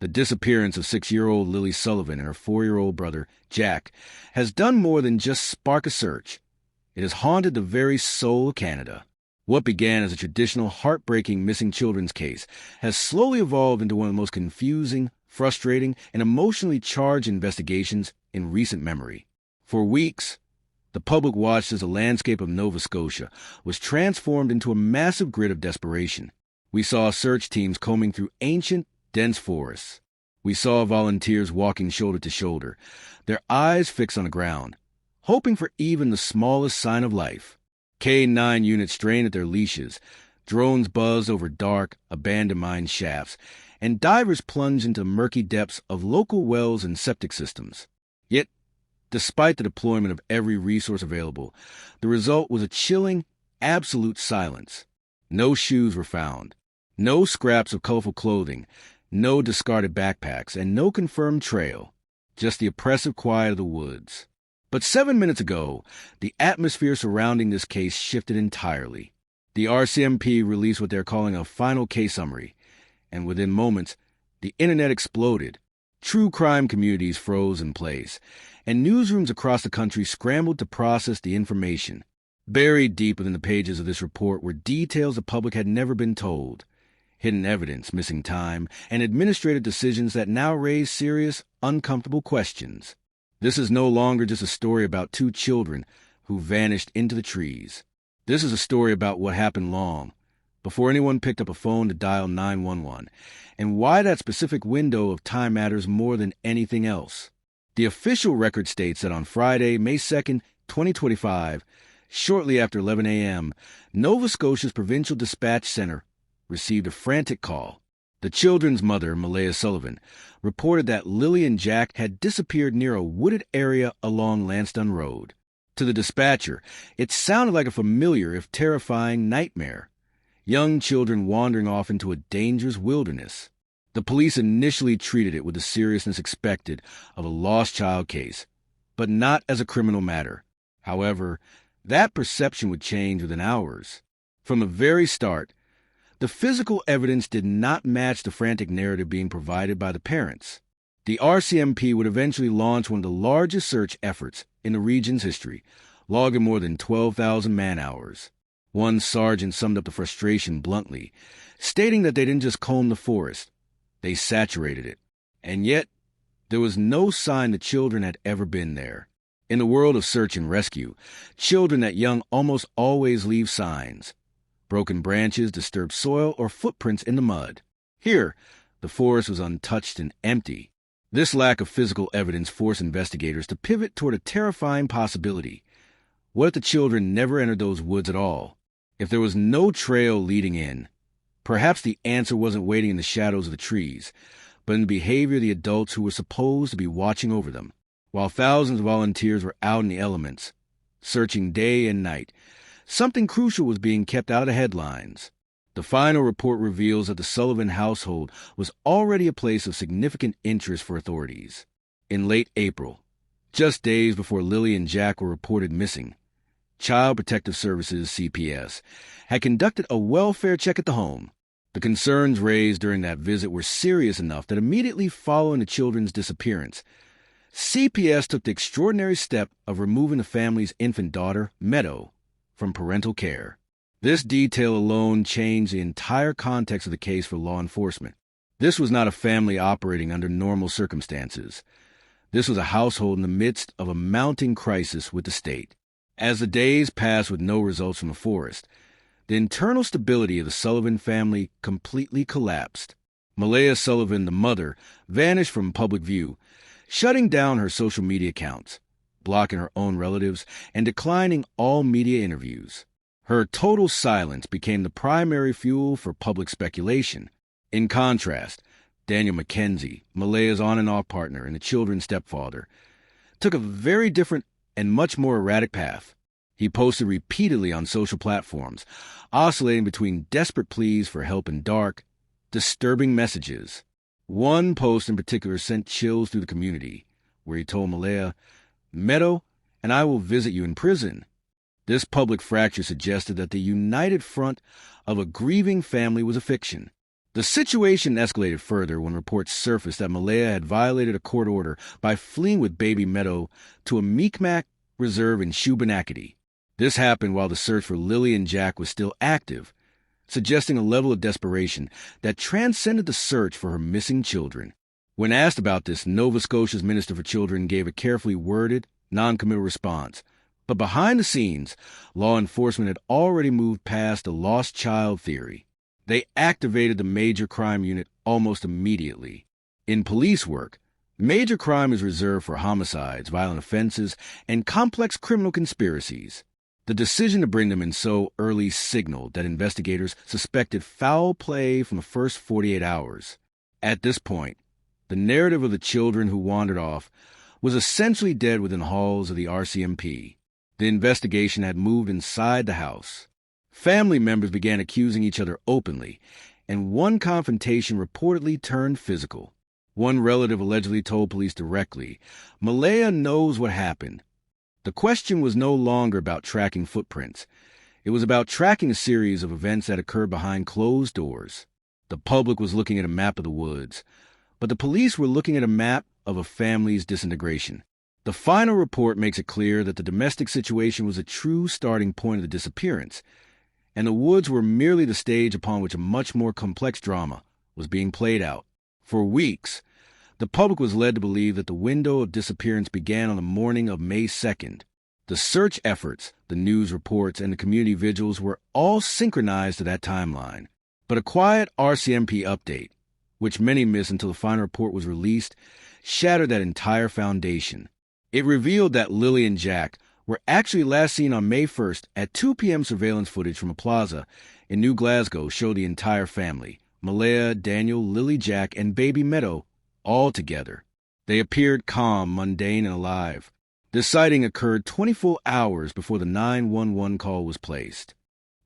The disappearance of 6-year-old Lily Sullivan and her 4-year-old brother, Jack, has done more than just spark a search. It has haunted the very soul of Canada. What began as a traditional, heartbreaking missing children's case has slowly evolved into one of the most confusing, frustrating, and emotionally charged investigations in recent memory. For weeks, the public watched as the landscape of Nova Scotia was transformed into a massive grid of desperation. We saw search teams combing through ancient, dense forests. We saw volunteers walking shoulder to shoulder, their eyes fixed on the ground, hoping for even the smallest sign of life. K-9 units strained at their leashes, drones buzzed over dark, abandoned mine shafts, and divers plunged into murky depths of local wells and septic systems. Yet, despite the deployment of every resource available, the result was a chilling, absolute silence. No shoes were found, no scraps of colorful clothing, no discarded backpacks, and no confirmed trail, just the oppressive quiet of the woods. But 7 minutes ago, the atmosphere surrounding this case shifted entirely. The RCMP released what they're calling a final case summary, and within moments, the internet exploded. True crime communities froze in place, and newsrooms across the country scrambled to process the information. Buried deep within the pages of this report were details the public had never been told. Hidden evidence, missing time, and administrative decisions that now raise serious, uncomfortable questions. This is no longer just a story about 2 children who vanished into the trees. This is a story about what happened long before anyone picked up a phone to dial 911, and why that specific window of time matters more than anything else. The official record states that on Friday, May 2nd, 2025, shortly after 11 a.m., Nova Scotia's Provincial Dispatch Center received a frantic call. The children's mother, Malaya Sullivan, reported that Lilly and Jack had disappeared near a wooded area along Lansdowne Road. To the dispatcher, it sounded like a familiar, if terrifying, nightmare. Young children wandering off into a dangerous wilderness. The police initially treated it with the seriousness expected of a lost child case, but not as a criminal matter. However, that perception would change within hours. From the very start, the physical evidence did not match the frantic narrative being provided by the parents. The RCMP would eventually launch one of the largest search efforts in the region's history, logging more than 12,000 man-hours. One sergeant summed up the frustration bluntly, stating that they didn't just comb the forest, they saturated it. And yet, there was no sign the children had ever been there. In the world of search and rescue, children that young almost always leave signs. Broken branches, disturbed soil, or footprints in the mud. Here, the forest was untouched and empty. This lack of physical evidence forced investigators to pivot toward a terrifying possibility. What if the children never entered those woods at all? If there was no trail leading in? Perhaps the answer wasn't waiting in the shadows of the trees, but in the behavior of the adults who were supposed to be watching over them. While thousands of volunteers were out in the elements, searching day and night, something crucial was being kept out of the headlines. The final report reveals that the Sullivan household was already a place of significant interest for authorities. In late April, just days before Lilly and Jack were reported missing, Child Protective Services, CPS, had conducted a welfare check at the home. The concerns raised during that visit were serious enough that immediately following the children's disappearance, CPS took the extraordinary step of removing the family's infant daughter, Meadow, from parental care. This detail alone changed the entire context of the case for law enforcement. This was not a family operating under normal circumstances. This was a household in the midst of a mounting crisis with the state. As the days passed with no results from the forest, the internal stability of the Sullivan family completely collapsed. Malaya Sullivan, the mother, vanished from public view, shutting down her social media accounts, blocking her own relatives, and declining all media interviews. Her total silence became the primary fuel for public speculation. In contrast, Daniel McKenzie, Malaya's on-and-off partner and the children's stepfather, took a very different and much more erratic path. He posted repeatedly on social platforms, oscillating between desperate pleas for help and dark, disturbing messages. One post in particular sent chills through the community, where he told Malaya, "Meadow, and I will visit you in prison." This public fracture suggested that the united front of a grieving family was a fiction. The situation escalated further when reports surfaced that Malaya had violated a court order by fleeing with baby Meadow to a Mi'kmaq reserve in Shubenacadie. This happened while the search for Lilly and Jack was still active, suggesting a level of desperation that transcended the search for her missing children. When asked about this, Nova Scotia's Minister for Children gave a carefully worded, non-committal response. But behind the scenes, law enforcement had already moved past the lost child theory. They activated the Major Crime Unit almost immediately. In police work, major crime is reserved for homicides, violent offenses, and complex criminal conspiracies. The decision to bring them in so early signaled that investigators suspected foul play from the first 48 hours. At this point, the narrative of the children who wandered off was essentially dead within the halls of the RCMP. The investigation had moved inside the house. Family members began accusing each other openly, and one confrontation reportedly turned physical. One relative allegedly told police directly, "Malaya knows what happened." The question was no longer about tracking footprints. It was about tracking a series of events that occurred behind closed doors. The public was looking at a map of the woods, but the police were looking at a map of a family's disintegration. The final report makes it clear that the domestic situation was a true starting point of the disappearance, and the woods were merely the stage upon which a much more complex drama was being played out. For weeks, the public was led to believe that the window of disappearance began on the morning of May 2nd. The search efforts, the news reports, and the community vigils were all synchronized to that timeline. But a quiet RCMP update, which many missed until the final report was released, shattered that entire foundation. It revealed that Lilly and Jack were actually last seen on May 1st at 2 p.m. Surveillance footage from a plaza in New Glasgow showed the entire family, Malaya, Daniel, Lily, Jack, and baby Meadow, all together. They appeared calm, mundane, and alive. This sighting occurred 24 hours before the 911 call was placed.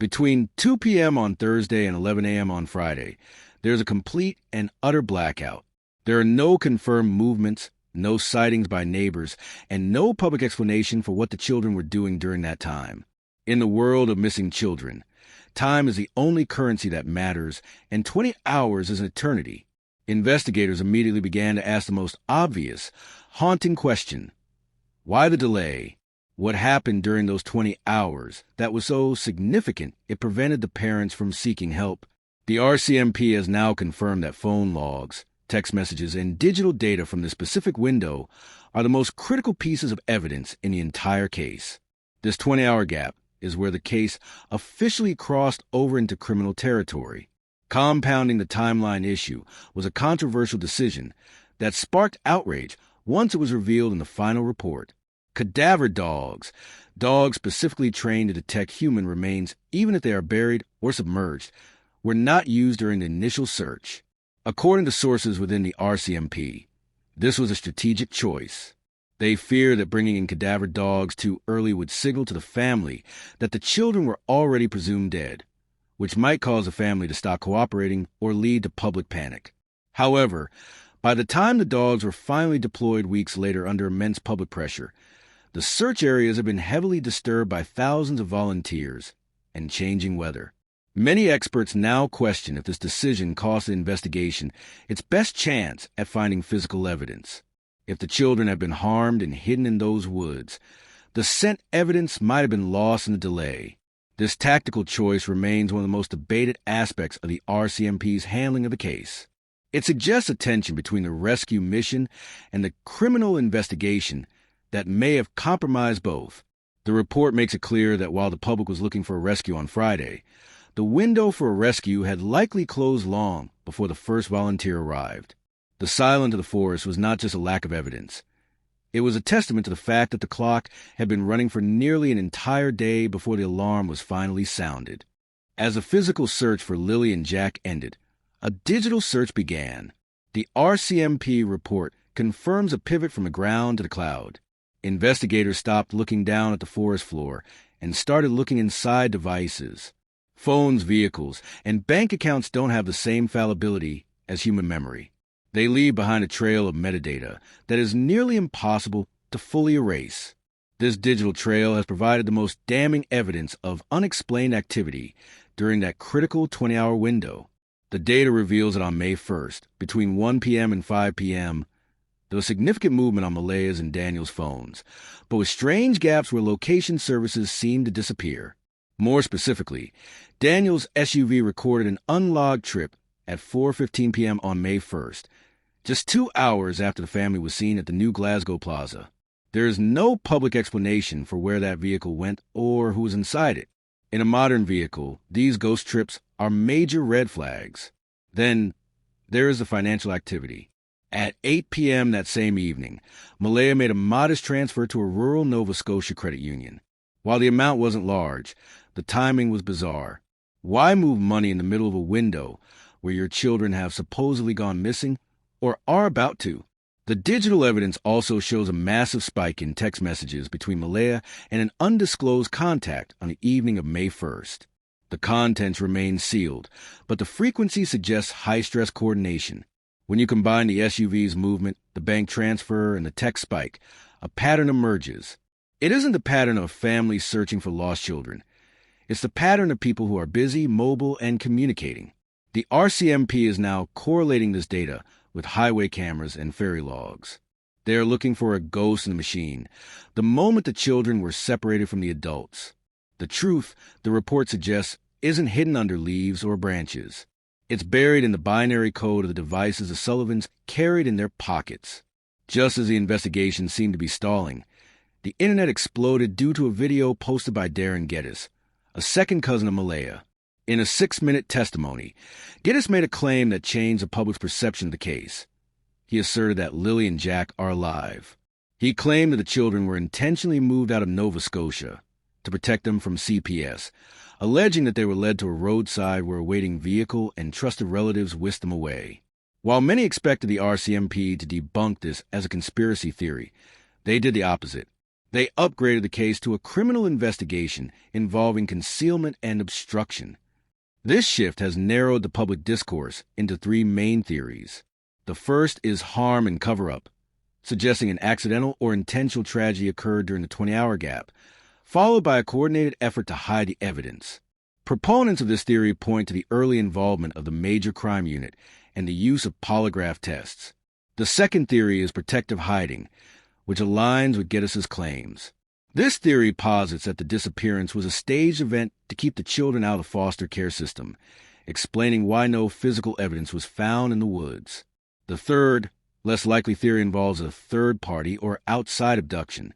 Between 2 p.m. on Thursday and 11 a.m. on Friday, there's a complete and utter blackout. There are no confirmed movements, no sightings by neighbors, and no public explanation for what the children were doing during that time. In the world of missing children, time is the only currency that matters, and 20 hours is an eternity. Investigators immediately began to ask the most obvious, haunting question. Why the delay? What happened during those 20 hours that was so significant it prevented the parents from seeking help? The RCMP has now confirmed that phone logs, text messages, and digital data from this specific window are the most critical pieces of evidence in the entire case. This 20-hour gap is where the case officially crossed over into criminal territory. Compounding the timeline issue was a controversial decision that sparked outrage once it was revealed in the final report. Cadaver dogs, dogs specifically trained to detect human remains even if they are buried or submerged, were not used during the initial search. According to sources within the RCMP, this was a strategic choice. They feared that bringing in cadaver dogs too early would signal to the family that the children were already presumed dead, which might cause the family to stop cooperating or lead to public panic. However, by the time the dogs were finally deployed weeks later under immense public pressure, the search areas had been heavily disturbed by thousands of volunteers and changing weather. Many experts now question if this decision cost the investigation its best chance at finding physical evidence. If the children had been harmed and hidden in those woods, the scent evidence might have been lost in the delay. This tactical choice remains one of the most debated aspects of the RCMP's handling of the case. It suggests a tension between the rescue mission and the criminal investigation that may have compromised both. The report makes it clear that while the public was looking for a rescue on Friday, the window for a rescue had likely closed long before the first volunteer arrived. The silence of the forest was not just a lack of evidence. It was a testament to the fact that the clock had been running for nearly an entire day before the alarm was finally sounded. As the physical search for Lilly and Jack ended, a digital search began. The RCMP report confirms a pivot from the ground to the cloud. Investigators stopped looking down at the forest floor and started looking inside devices. Phones, vehicles, and bank accounts don't have the same fallibility as human memory. They leave behind a trail of metadata that is nearly impossible to fully erase. This digital trail has provided the most damning evidence of unexplained activity during that critical 20-hour window. The data reveals that on May 1st, between 1 p.m. and 5 p.m., there was significant movement on Malaya's and Daniel's phones, but with strange gaps where location services seemed to disappear. More specifically, Daniel's SUV recorded an unlogged trip at 4:15 p.m. on May 1st, just 2 hours after the family was seen at the New Glasgow Plaza. There is no public explanation for where that vehicle went or who was inside it. In a modern vehicle, these ghost trips are major red flags. Then, there is the financial activity. At 8 p.m. that same evening, Malaya made a modest transfer to a rural Nova Scotia credit union. While the amount wasn't large, the timing was bizarre. Why move money in the middle of a window where your children have supposedly gone missing or are about to? The digital evidence also shows a massive spike in text messages between Malaya and an undisclosed contact on the evening of May 1st. The contents remain sealed, but the frequency suggests high-stress coordination. When you combine the SUV's movement, the bank transfer, and the text spike, a pattern emerges. It isn't the pattern of families searching for lost children. It's the pattern of people who are busy, mobile, and communicating. The RCMP is now correlating this data with highway cameras and ferry logs. They are looking for a ghost in the machine, the moment the children were separated from the adults. The truth, the report suggests, isn't hidden under leaves or branches. It's buried in the binary code of the devices the Sullivans carried in their pockets. Just as the investigation seemed to be stalling, the internet exploded due to a video posted by Darren Geddes, a second cousin of Malaya. In a 6-minute testimony, Geddes made a claim that changed the public's perception of the case. He asserted that Lilly and Jack are alive. He claimed that the children were intentionally moved out of Nova Scotia to protect them from CPS, alleging that they were led to a roadside where a waiting vehicle and trusted relatives whisked them away. While many expected the RCMP to debunk this as a conspiracy theory, they did the opposite. They upgraded the case to a criminal investigation involving concealment and obstruction. This shift has narrowed the public discourse into 3 main theories. The first is harm and cover-up, suggesting an accidental or intentional tragedy occurred during the 20-hour gap, followed by a coordinated effort to hide the evidence. Proponents of this theory point to the early involvement of the Major Crime Unit and the use of polygraph tests. The second theory is protective hiding, which aligns with Geddes' claims. This theory posits that the disappearance was a staged event to keep the children out of the foster care system, explaining why no physical evidence was found in the woods. The third, less likely theory involves a third party or outside abduction,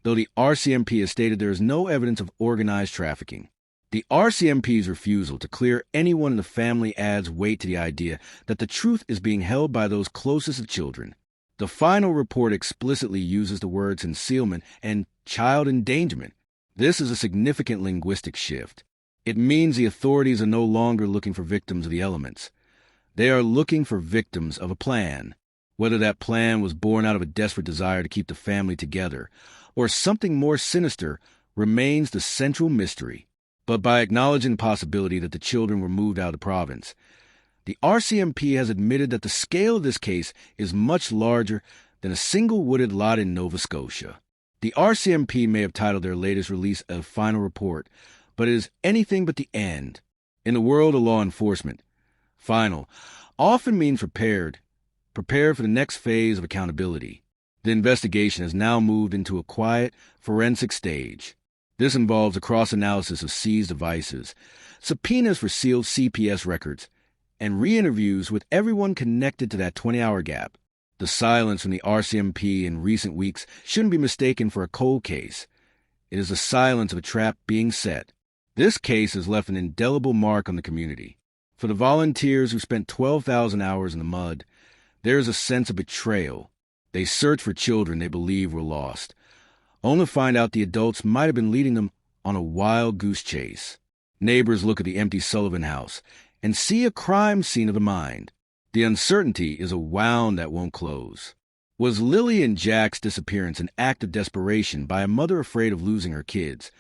though the RCMP has stated there is no evidence of organized trafficking. The RCMP's refusal to clear anyone in the family adds weight to the idea that the truth is being held by those closest to children. The final report explicitly uses the words concealment and child endangerment. This is a significant linguistic shift. It means the authorities are no longer looking for victims of the elements. They are looking for victims of a plan. Whether that plan was born out of a desperate desire to keep the family together, or something more sinister, remains the central mystery. But by acknowledging the possibility that the children were moved out of the province, the RCMP has admitted that the scale of this case is much larger than a single wooded lot in Nova Scotia. The RCMP may have titled their latest release a final report, but it is anything but the end. In the world of law enforcement, final often means prepared for the next phase of accountability. The investigation has now moved into a quiet, forensic stage. This involves a cross-analysis of seized devices, subpoenas for sealed CPS records, and re-interviews with everyone connected to that 20-hour gap. The silence from the RCMP in recent weeks shouldn't be mistaken for a cold case. It is the silence of a trap being set. This case has left an indelible mark on the community. For the volunteers who spent 12,000 hours in the mud, there is a sense of betrayal. They search for children they believe were lost, only to find out the adults might have been leading them on a wild goose chase. Neighbors look at the empty Sullivan house and see a crime scene of the mind. The uncertainty is a wound that won't close. Was Lilly and Jack's disappearance an act of desperation by a mother afraid of losing her kids,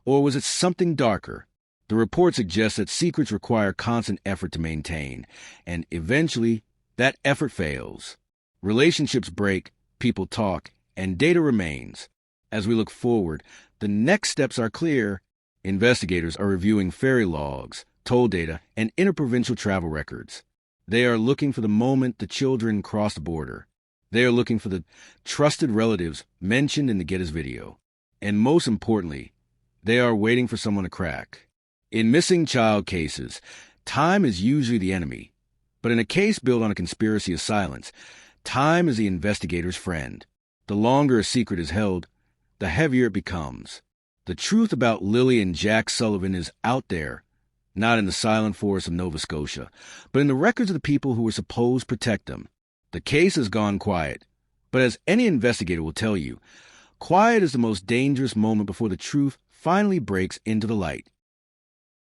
or was it something darker? The report suggests that secrets require constant effort to maintain, and eventually, that effort fails. Relationships break, people talk, and data remains. As we look forward, the next steps are clear. Investigators are reviewing ferry logs, toll data, and interprovincial travel records. They are looking for the moment the children cross the border. They are looking for the trusted relatives mentioned in the Get His video. And most importantly, they are waiting for someone to crack. In missing child cases, time is usually the enemy. But in a case built on a conspiracy of silence, time is the investigator's friend. The longer a secret is held, the heavier it becomes. The truth about Lilly and Jack Sullivan is out there, not in the silent forests of Nova Scotia, but in the records of the people who were supposed to protect them. The case has gone quiet, but as any investigator will tell you, quiet is the most dangerous moment before the truth finally breaks into the light.